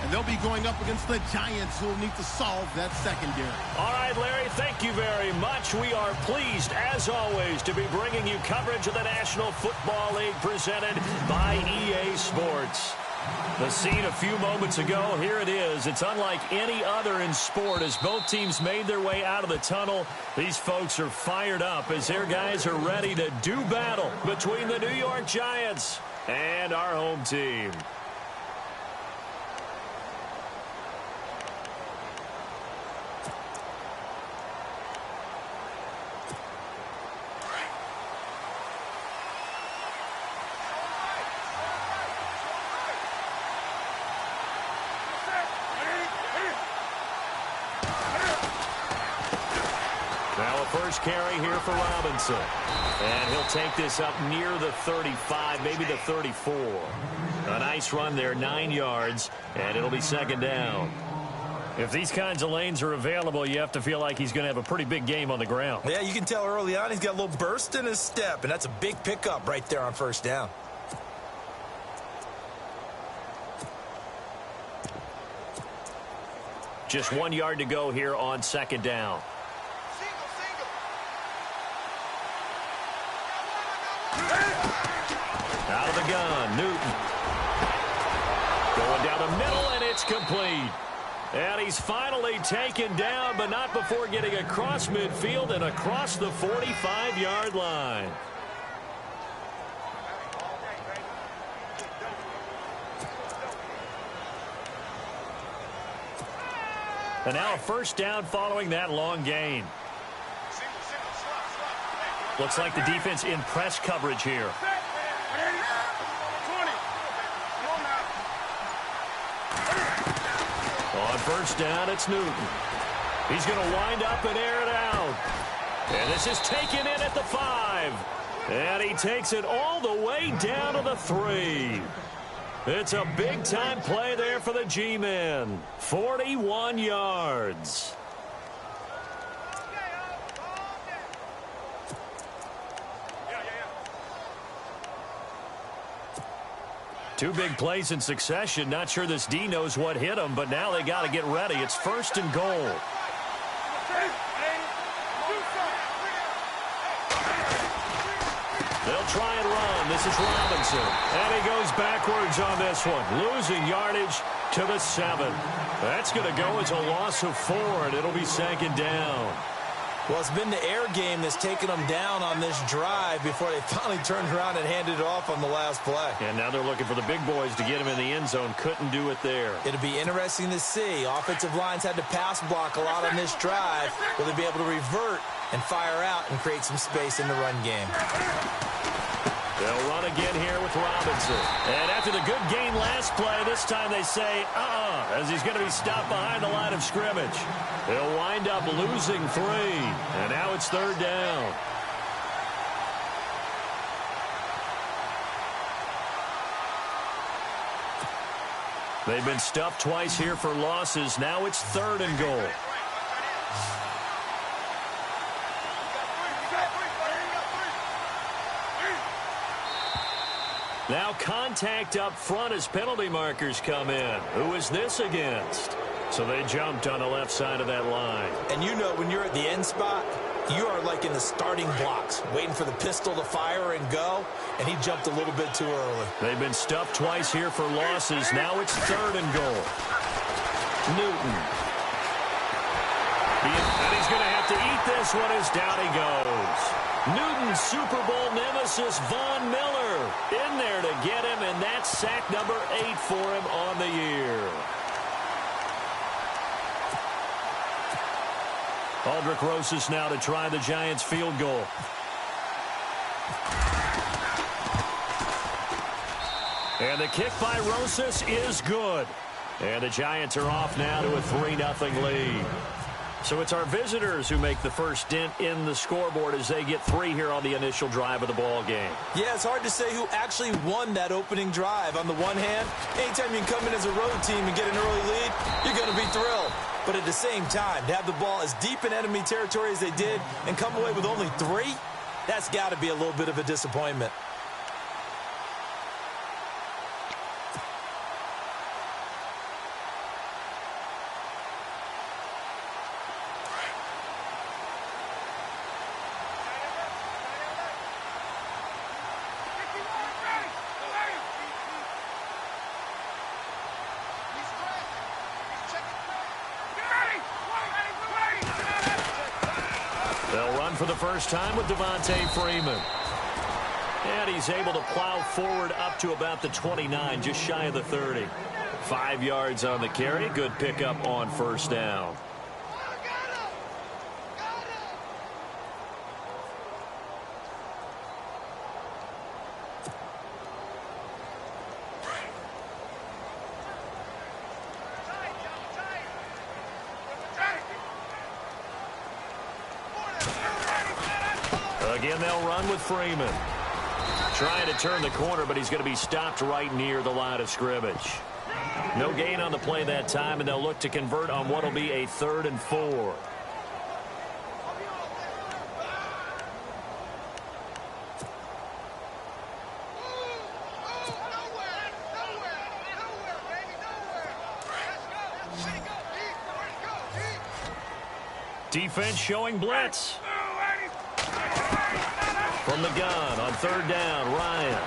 and they'll be going up against the Giants, who will need to solve that secondary. All right, Larry, thank you very much. We are pleased, as always, to be bringing you coverage of the National Football League presented by EA Sports. The scene a few moments ago, here it is. It's unlike any other in sport as both teams made their way out of the tunnel. These folks are fired up as their guys are ready to do battle between the New York Giants and our home team. Now a first carry here for Robinson. And he'll take this up near the 35, maybe the 34. A nice run there, 9 yards, and it'll be second down. If these kinds of lanes are available, you have to feel like he's going to have a pretty big game on the ground. Yeah, you can tell early on he's got a little burst in his step, and that's a big pickup right there on first down. Just 1 yard to go here on second down. Out of the gun, Newton. Going down the middle, and it's complete. And he's finally taken down, but not before getting across midfield and across the 45-yard line. And now a first down following that long gain. Looks like the defense in press coverage here. On first down, it's Newton. He's going to wind up and air it out. And this is taken in at the 5. And he takes it all the way down to the 3. It's a big-time play there for the G-men. 41 yards. Two big plays in succession. Not sure this D knows what hit him, but now they got to get ready. It's first and goal. They'll try and run. This is Robinson. And he goes backwards on this one, losing yardage to the 7. That's going to go as a loss of 4, and it'll be second down. Well, it's been the air game that's taken them down on this drive before they finally turned around and handed it off on the last play. And now they're looking for the big boys to get him in the end zone. Couldn't do it there. It'll be interesting to see. Offensive lines had to pass block a lot on this drive. Will they be able to revert and fire out and create some space in the run game? They'll run again here with Robinson. And after the good game last play, this time they say, as he's going to be stopped behind the line of scrimmage. They'll wind up losing 3. And now it's third down. They've been stuffed twice here for losses. Now it's third and goal. Now contact up front as penalty markers come in. Who is this against? So they jumped on the left side of that line. And you know when you're at the end spot, you are like in the starting blocks, waiting for the pistol to fire and go, and he jumped a little bit too early. They've been stuffed twice here for losses. Now it's third and goal. Newton. And he's going to have to eat this one as down he goes. Newton's Super Bowl nemesis, Von Miller, in there to get him, and that's sack number 8 for him on the year. Aldrick Rosas now to try the Giants' field goal. And the kick by Rosas is good. And the Giants are off now to a 3-0 lead. So it's our visitors who make the first dent in the scoreboard as they get 3 here on the initial drive of the ball game. Yeah, it's hard to say who actually won that opening drive. On the one hand, anytime you can come in as a road team and get an early lead, you're going to be thrilled. But at the same time, to have the ball as deep in enemy territory as they did and come away with only 3, that's got to be a little bit of a disappointment. for the first time with Devontae Freeman. And he's able to plow forward up to about the 29, just shy of the 30. 5 yards on the carry. Good pickup on first down. Again, they'll run with Freeman. Trying to turn the corner, but he's going to be stopped right near the line of scrimmage. No gain on the play that time, and they'll look to convert on what will be a 3rd and 4. Defense showing blitz. From the gun on 3rd down, Ryan.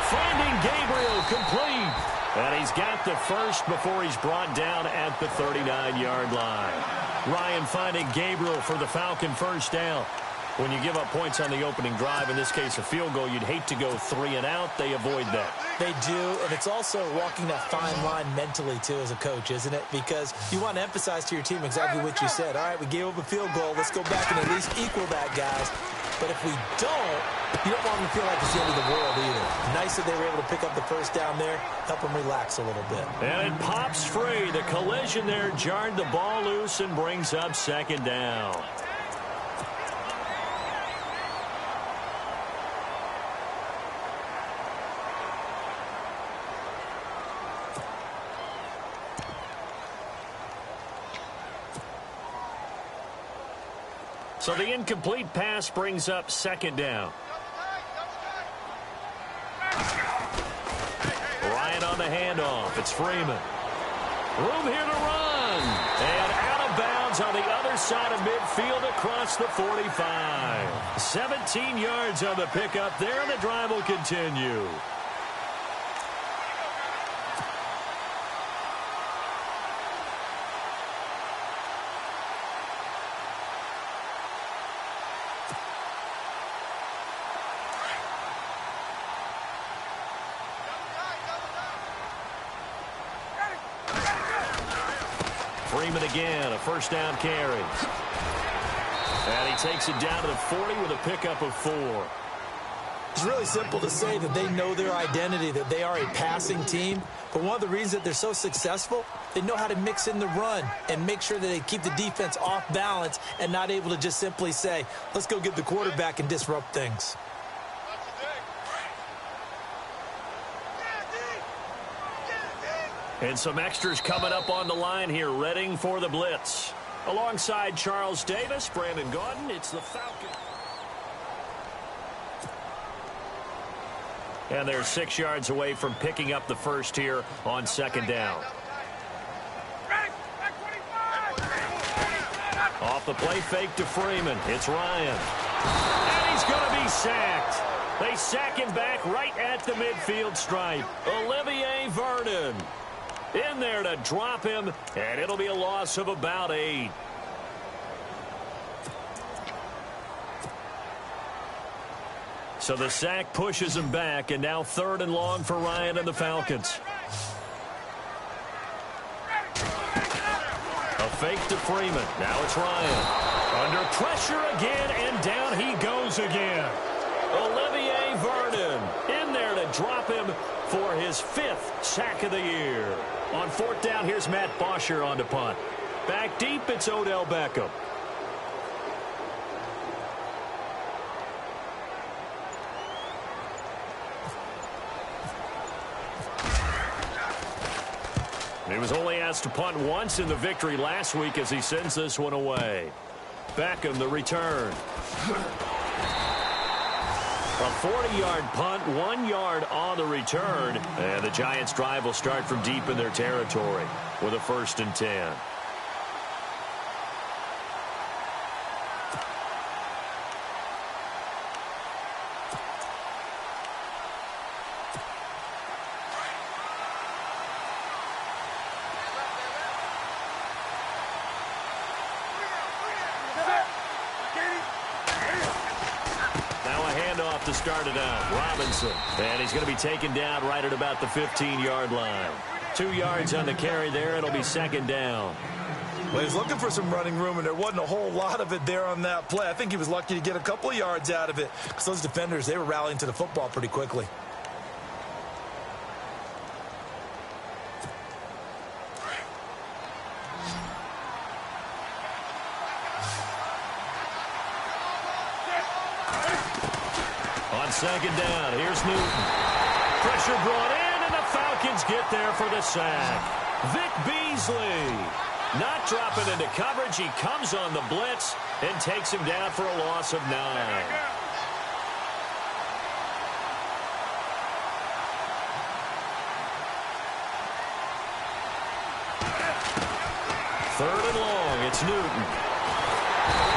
Finding Gabriel complete. And he's got the first before he's brought down at the 39-yard line. Ryan finding Gabriel for the Falcon first down. When you give up points on the opening drive, in this case a field goal, you'd hate to go 3 and out. They avoid that. They do, and it's also walking that fine line mentally, too, as a coach, isn't it? Because you want to emphasize to your team exactly what you said. All right, we gave up a field goal. Let's go back and at least equal that, guys. But if we don't, you don't want them to feel like it's the end of the world either. Nice that they were able to pick up the first down there, help them relax a little bit. And it pops free. The collision there jarred the ball loose and brings up 2nd down. So the incomplete pass brings up 2nd down. Ryan on the handoff. It's Freeman. Room here to run. And out of bounds on the other side of midfield across the 45. 17 yards on the pickup there, and the drive will continue. Freeman again, a first down carry. And he takes it down to the 40 with a pickup of 4. It's really simple to say that they know their identity, that they are a passing team. But one of the reasons that they're so successful, they know how to mix in the run and make sure that they keep the defense off balance and not able to just simply say, let's go get the quarterback and disrupt things. And some extras coming up on the line here, readying for the blitz. Alongside Charles Davis, Brandon Gaudin, it's the Falcons. And they're 6 yards away from picking up the first here on 2nd down. Off the play fake to Freeman. It's Ryan. And he's going to be sacked. They sack him back right at the midfield stripe. Olivier Vernon in there to drop him, and it'll be a loss of about 8. So the sack pushes him back, and now 3rd and long for Ryan and the Falcons. A fake to Freeman. Now it's Ryan. Under pressure again, and down he goes again. Olivier Vernon in there to drop him for his 5th sack of the year. On 4th down, here's Matt Bosher on to punt. Back deep, it's Odell Beckham. He was only asked to punt once in the victory last week as he sends this one away. Beckham, the return. A 40-yard punt, 1 yard on the return. And the Giants' drive will start from deep in their territory with a 1st and 10. to start it out. Robinson. And he's going to be taken down right at about the 15-yard line. 2 yards on the carry there. It'll be second down. Well, he was looking for some running room, and there wasn't a whole lot of it there on that play. I think he was lucky to get a couple of yards out of it because those defenders, they were rallying to the football pretty quickly. On second down, here's Newton. Pressure brought in, and the Falcons get there for the sack. Vic Beasley not dropping into coverage. He comes on the blitz and takes him down for a loss of 9. Third and long, it's Newton.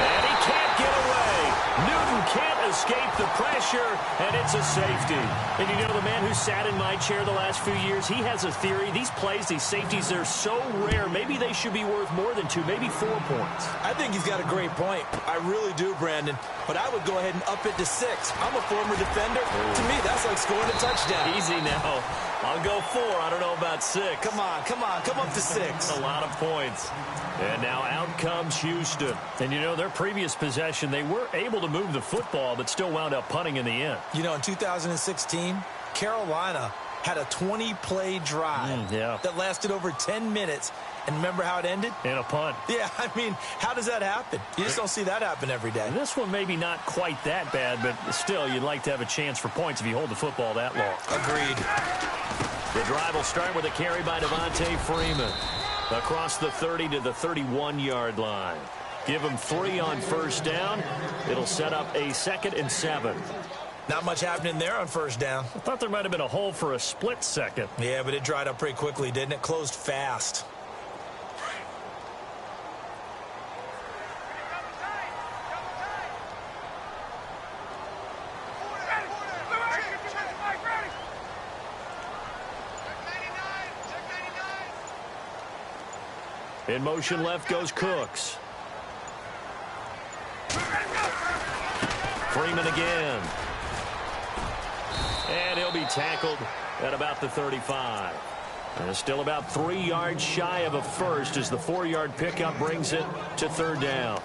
And he can't get away. Newton can't escape the pressure, and it's a safety. And you know, the man who sat in my chair the last few years, he has a theory. These plays, these safeties, they're so rare. Maybe they should be worth more than 2, maybe 4 points. I think he's got a great point. I really do, Brandon. But I would go ahead and up it to 6. I'm a former defender. To me, that's like scoring a touchdown. Easy now. I'll go 4. I don't know about 6. Come on. Come up to 6. A lot of points. And now out comes Houston. And, you know, their previous possession, they were able to move the football, but still wound up punting in the end. You know, in 2016, Carolina had a 20-play drive that lasted over 10 minutes. And remember how it ended? In a punt. Yeah, I mean, how does that happen? You just don't see that happen every day. This one maybe not quite that bad, but still, you'd like to have a chance for points if you hold the football that long. Agreed. The drive will start with a carry by Devontae Freeman across the 30 to the 31-yard line. Give him 3 on first down. It'll set up a 2nd and 7. Not much happening there on first down. I thought there might have been a hole for a split second. Yeah, but it dried up pretty quickly, didn't it? Closed fast. In motion left goes Cooks. Freeman again. And he'll be tackled at about the 35. And still about 3 yards shy of a first as the 4-yard pickup brings it to third down.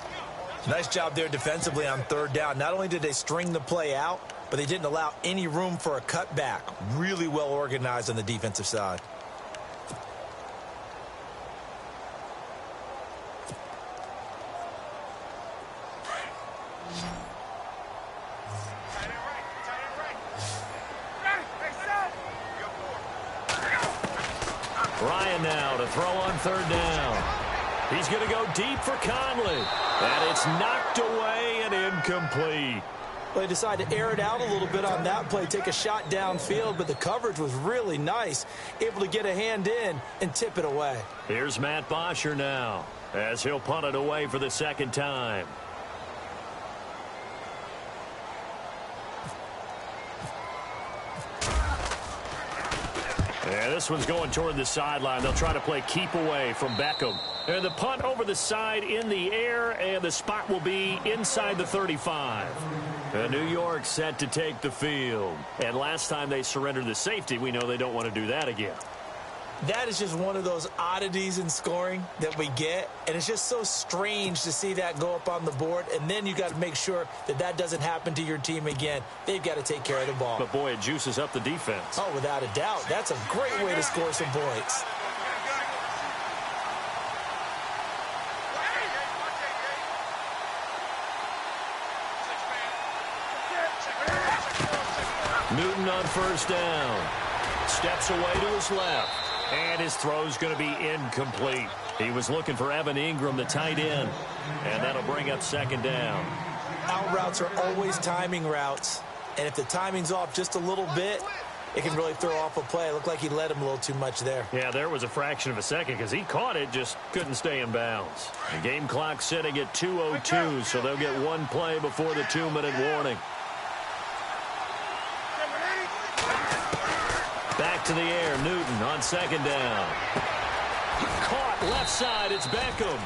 Nice job there defensively on third down. Not only did they string the play out, but they didn't allow any room for a cutback. Really well organized on the defensive side. Ryan now to throw on third down. He's going to go deep for Conley. And it's knocked away and incomplete. Well, they decided to air it out a little bit on that play, take a shot downfield, but the coverage was really nice. Able to get a hand in and tip it away. Here's Matt Bosher now as he'll punt it away for the 2nd time. Yeah, this one's going toward the sideline. They'll try to play keep away from Beckham. And the punt over the side in the air, and the spot will be inside the 35. And New York set to take the field. And last time they surrendered the safety, we know they don't want to do that again. That is just one of those oddities in scoring that we get, and it's just so strange to see that go up on the board, and then you got to make sure that that doesn't happen to your team again. They've got to take care of the ball. But, boy, it juices up the defense. Oh, without a doubt. That's a great way to score some points. Newton on first down. Steps away to his left. And his throw's going to be incomplete. He was looking for Evan Ingram, the tight end. And that'll bring up 2nd down. Out routes are always timing routes. And if the timing's off just a little bit, it can really throw off a play. It looked like he led him a little too much there. Yeah, there was a fraction of a second because he caught it, just couldn't stay in bounds. The game clock sitting at 2:02, so they'll get one play before the 2-minute warning. Back to the air, Newton on 2nd down. Caught left side, it's Beckham.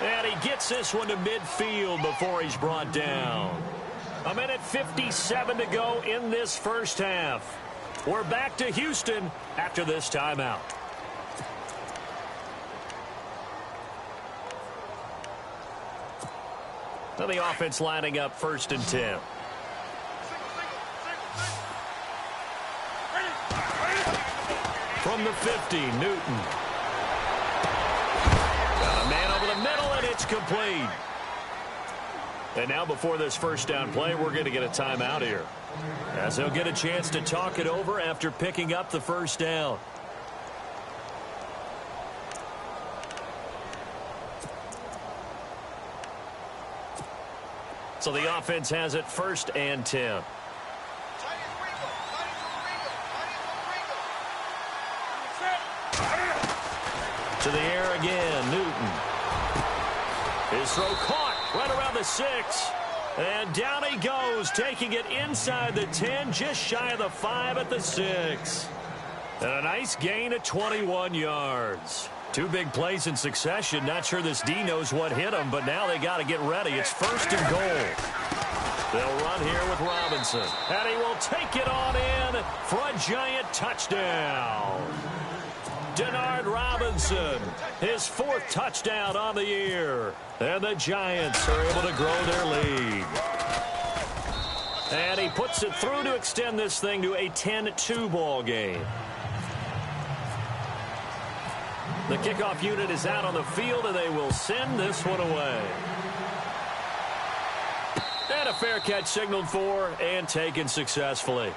And he gets this one to midfield before he's brought down. A minute 57 to go in this first half. We're back to Houston after this timeout. So the offense lining up 1st and 10. From the 50, Newton. Got a man over the middle, and it's complete. And now before this first down play, we're going to get a timeout here, as they'll get a chance to talk it over after picking up the first down. So the offense has it 1st and 10. To the air again, Newton. His throw caught right around the 6. And down he goes, taking it inside the 10, just shy of the 5 at the 6. And a nice gain of 21 yards. 2 big plays in succession. Not sure this D knows what hit him, but now they got to get ready. It's 1st and goal. They'll run here with Robinson. And he will take it on in for a giant touchdown. Denard Robinson, his 4th touchdown on the year. And the Giants are able to grow their lead. And he puts it through to extend this thing to a 10-2 ball game. The kickoff unit is out on the field, and they will send this one away. And a fair catch signaled for and taken successfully.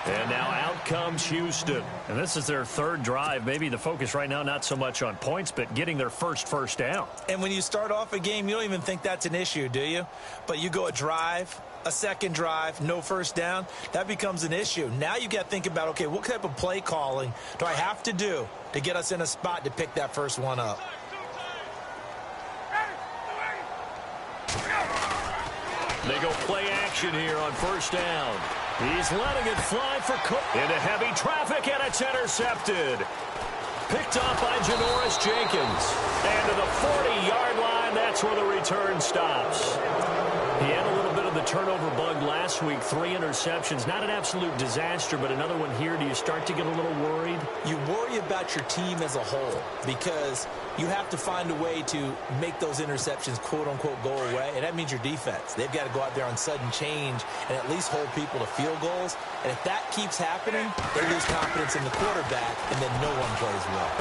And now out comes Houston. And this is their 3rd drive. Maybe the focus right now not so much on points, but getting their first down. And when you start off a game, you don't even think that's an issue, do you? But you go a drive, a 2nd drive, no first down, that becomes an issue. Now you got to think about, okay, what type of play calling do I have to do to get us in a spot to pick that first one up? They go play action here on 1st down. He's letting it fly for Cook. Into heavy traffic, and it's intercepted. Picked off by Janoris Jenkins. And to the 40-yard line, that's where the return stops. He had a little bit of the turnover bug last week. 3 interceptions. Not an absolute disaster, but another one here. Do you start to get a little worried? You worry about your team as a whole because you have to find a way to make those interceptions, quote-unquote, go away, and that means your defense. They've got to go out there on sudden change and at least hold people to field goals. And if that keeps happening, they lose confidence in the quarterback, and then no one plays well.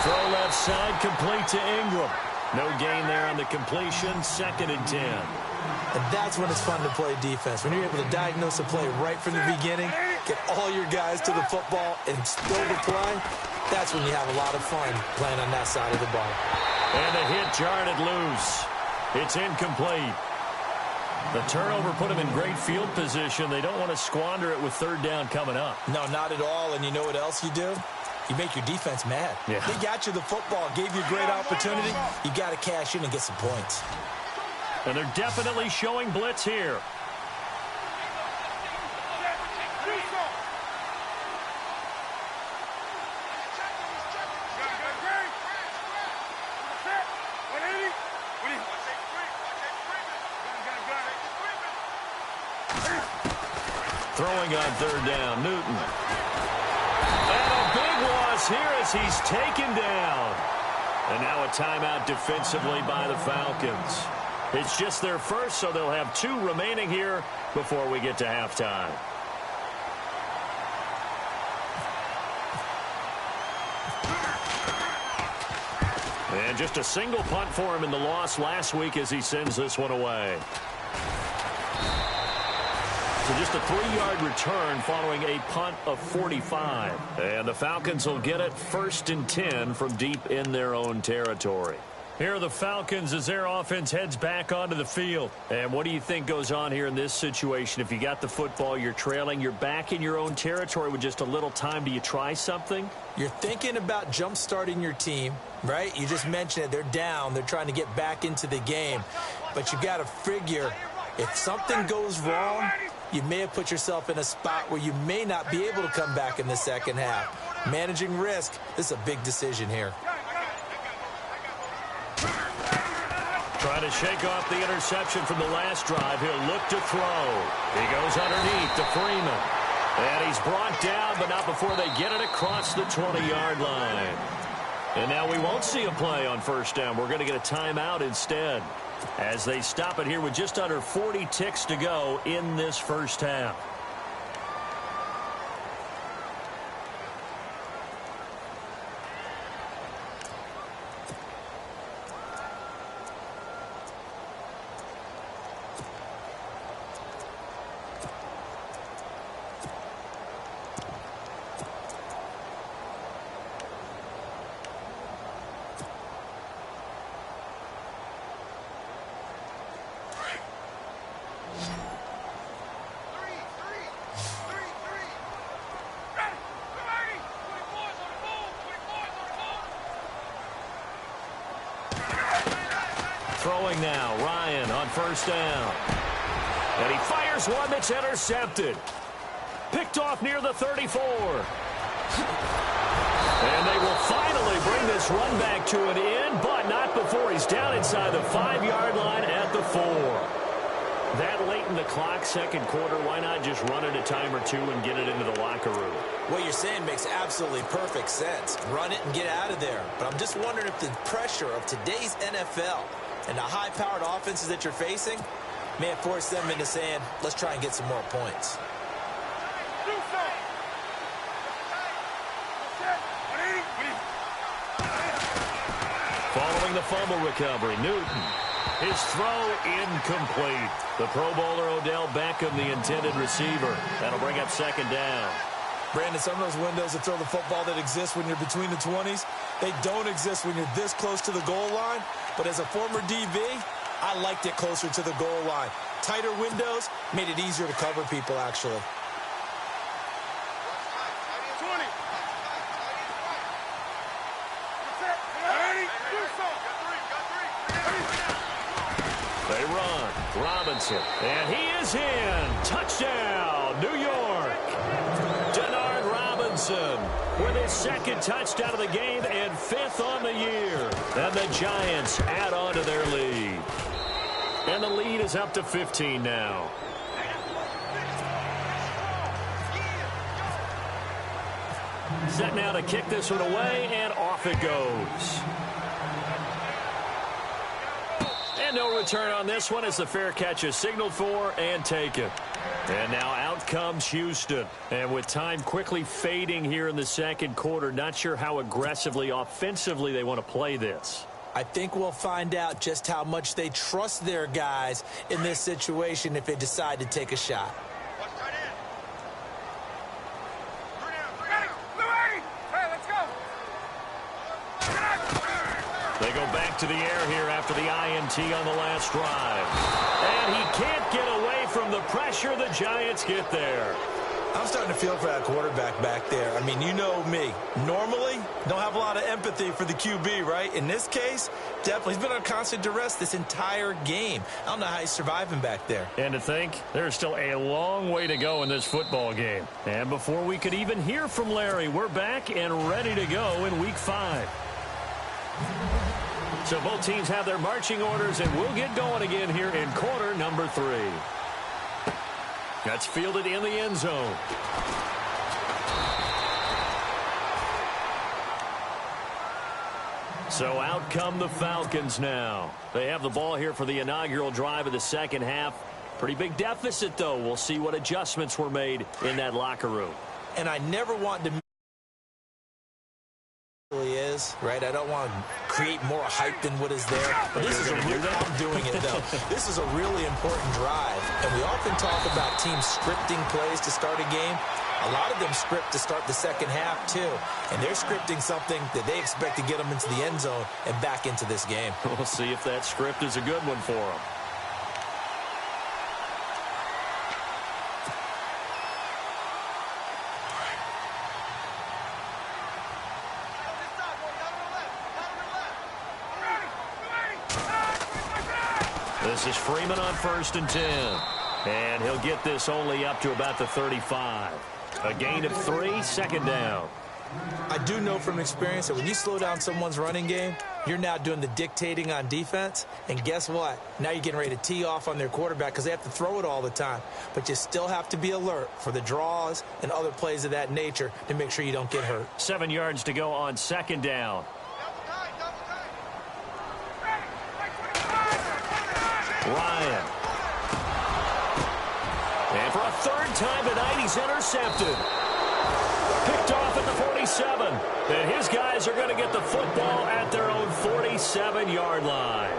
Throw left side, complete to Ingram. No gain there on the completion, 2nd and 10. And that's when it's fun to play defense. When you're able to diagnose a play right from the beginning, get all your guys to the football, and still the play, that's when you have a lot of fun playing on that side of the ball. And a hit jarred it loose. It's incomplete. The turnover put them in great field position. They don't want to squander it with 3rd down coming up. No, not at all. And you know what else you do? You make your defense mad. Yeah. They got you the football, gave you a great opportunity. You got to cash in and get some points. And they're definitely showing blitz here. Throwing on 3rd down, Newton. And a big loss here as he's taken down. And now a timeout defensively by the Falcons. It's just their first, so they'll have 2 remaining here before we get to halftime. And just a single punt for him in the loss last week as he sends this one away. So just a 3-yard return following a punt of 45. And the Falcons will get it 1st and 10 from deep in their own territory. Here are the Falcons as their offense heads back onto the field. And what do you think goes on here in this situation? If you got the football, you're trailing, you're back in your own territory with just a little time. Do you try something? You're thinking about jump-starting your team, right? You just mentioned it. They're down. They're trying to get back into the game. But you got to figure if something goes wrong, you may have put yourself in a spot where you may not be able to come back in the second half. Managing risk, this is a big decision here. Trying to shake off the interception from the last drive. He'll look to throw. He goes underneath to Freeman. And he's brought down, but not before they get it across the 20-yard line. And now we won't see a play on first down. We're going to get a timeout instead, as they stop it here with just under 40 ticks to go in this first half. Throwing now, Ryan on first down. And he fires one that's intercepted. Picked off near the 34. And they will finally bring this run back to an end, but not before he's down inside the 5-yard line at the 4. That late in the clock, second quarter, why not just run it a time or two and get it into the locker room? What you're saying makes absolutely perfect sense. Run it and get out of there. But I'm just wondering if the pressure of today's NFL and the high-powered offenses that you're facing may have forced them into saying, let's try and get some more points. Following the fumble recovery, Newton. His throw incomplete. The Pro Bowler Odell Beckham, the intended receiver. That'll bring up second down. Brandon, some of those windows to throw the football that exist when you're between the 20s, they don't exist when you're this close to the goal line. But as a former DB, I liked it closer to the goal line. Tighter windows made it easier to cover people, actually. They run. Robinson. And he is in. Touchdown, New York. Denard Robinson with his second touchdown of the game and 5th on the year. And the Giants add on to their lead. And the lead is up to 15 now. Set now to kick this one away, and off it goes. And no return on this one as the fair catch is signaled for and taken. And now out comes Houston. And with time quickly fading here in the second quarter, not sure how aggressively, offensively they want to play this. I think we'll find out just how much they trust their guys in this situation if they decide to take a shot. They go back to the air here after the INT on the last drive. And he can't get away from the pressure. The Giants get there. I'm starting to feel for that quarterback back there. I mean, you know me. Normally, don't have a lot of empathy for the QB, right? In this case, definitely. He's been on constant duress this entire game. I don't know how he's surviving back there. And to think, there's still a long way to go in this football game. And before we could even hear from Larry, we're back and ready to go in Week 5. So both teams have their marching orders, and we'll get going again here in quarter number 3. That's fielded in the end zone. So out come the Falcons now. They have the ball here for the inaugural drive of the second half. Pretty big deficit, though. We'll see what adjustments were made in that locker room. And I never want to is, right? I don't want to create more hype than what is there. But this is a real, I'm doing it, though. This is a really important drive. And we often talk about teams scripting plays to start a game. A lot of them script to start the second half, too. And they're scripting something that they expect to get them into the end zone and back into this game. We'll see if that script is a good one for them. This is Freeman on 1st and 10. And he'll get this only up to about the 35. A gain of 3, second down. I do know from experience that when you slow down someone's running game, you're now doing the dictating on defense. And guess what? Now you're getting ready to tee off on their quarterback because they have to throw it all the time. But you still have to be alert for the draws and other plays of that nature to make sure you don't get hurt. 7 yards to go on second down. Ryan. And for a third time tonight, he's intercepted. Picked off at the 47. And his guys are going to get the football at their own 47-yard line.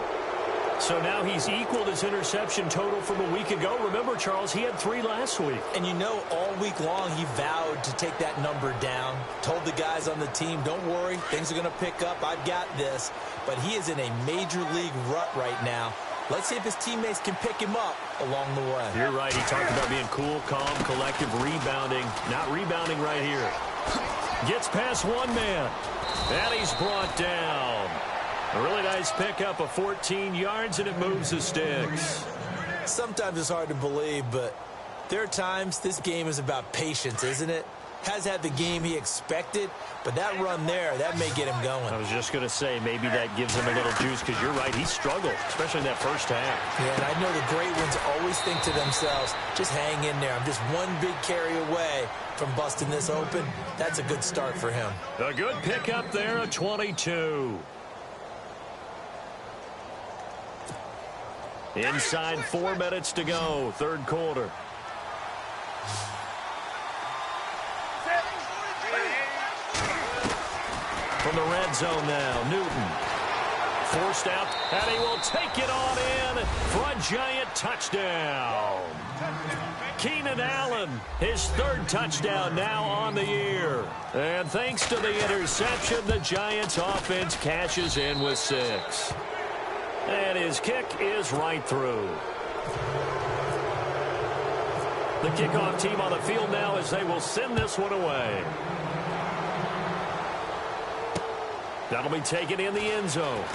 So now he's equaled his interception total from a week ago. Remember, Charles, he had 3 last week. And you know, all week long he vowed to take that number down. Told the guys on the team, don't worry, things are going to pick up. I've got this. But he is in a major league rut right now. Let's see if his teammates can pick him up along the way. You're right. He talked about being cool, calm, collective, rebounding. Not rebounding right here. Gets past one man. And he's brought down. A really nice pickup of 14 yards, and it moves the sticks. Sometimes it's hard to believe, but there are times this game is about patience, isn't it? Has had the game he expected, but that run there, that may get him going. I was just going to say, maybe that gives him a little juice, because you're right, he struggled, especially in that first half. Yeah, and I know the great ones always think to themselves, just hang in there. I'm just one big carry away from busting this open. That's a good start for him. A good pickup there, a 22. Inside 4 minutes to go, third quarter. From the red zone now, Newton. Forced out, and he will take it on in for a giant touchdown. Keenan Allen, his 3rd touchdown now on the year. And thanks to the interception, the Giants offense cashes in with 6. And his kick is right through. The kickoff team on the field now as they will send this one away. That'll be taken in the end zone.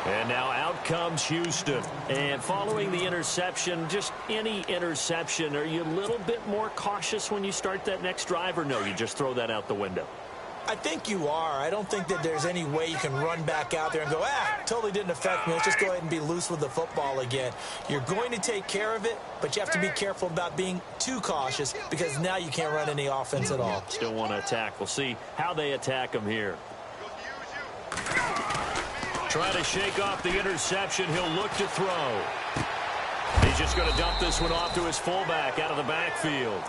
And now out comes Houston. And following the interception, just any interception, are you a little bit more cautious when you start that next drive, or no, you just throw that out the window? I think you are. I don't think that there's any way you can run back out there and go, totally didn't affect me. Let's just go ahead and be loose with the football again. You're going to take care of it, but you have to be careful about being too cautious because now you can't run any offense at all. Still want to attack. We'll see how they attack him here. Try to shake off the interception. He'll look to throw. He's just going to dump this one off to his fullback out of the backfield.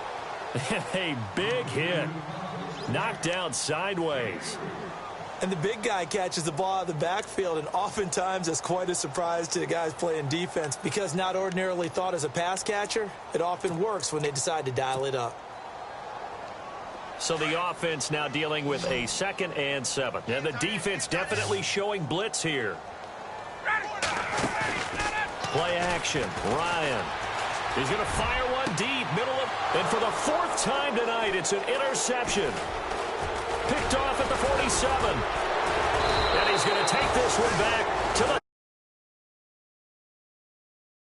A big hit. Knocked down sideways. And the big guy catches the ball out of the backfield, and oftentimes that's quite a surprise to the guys playing defense because not ordinarily thought as a pass catcher, it often works when they decide to dial it up. So the offense now dealing with a 2nd and 7. And the defense definitely showing blitz here. Play action. Ryan. He's going to fire one deep, middle of, and for the 4th time tonight, it's an interception. Picked off at the 47. And he's going to take this one back to the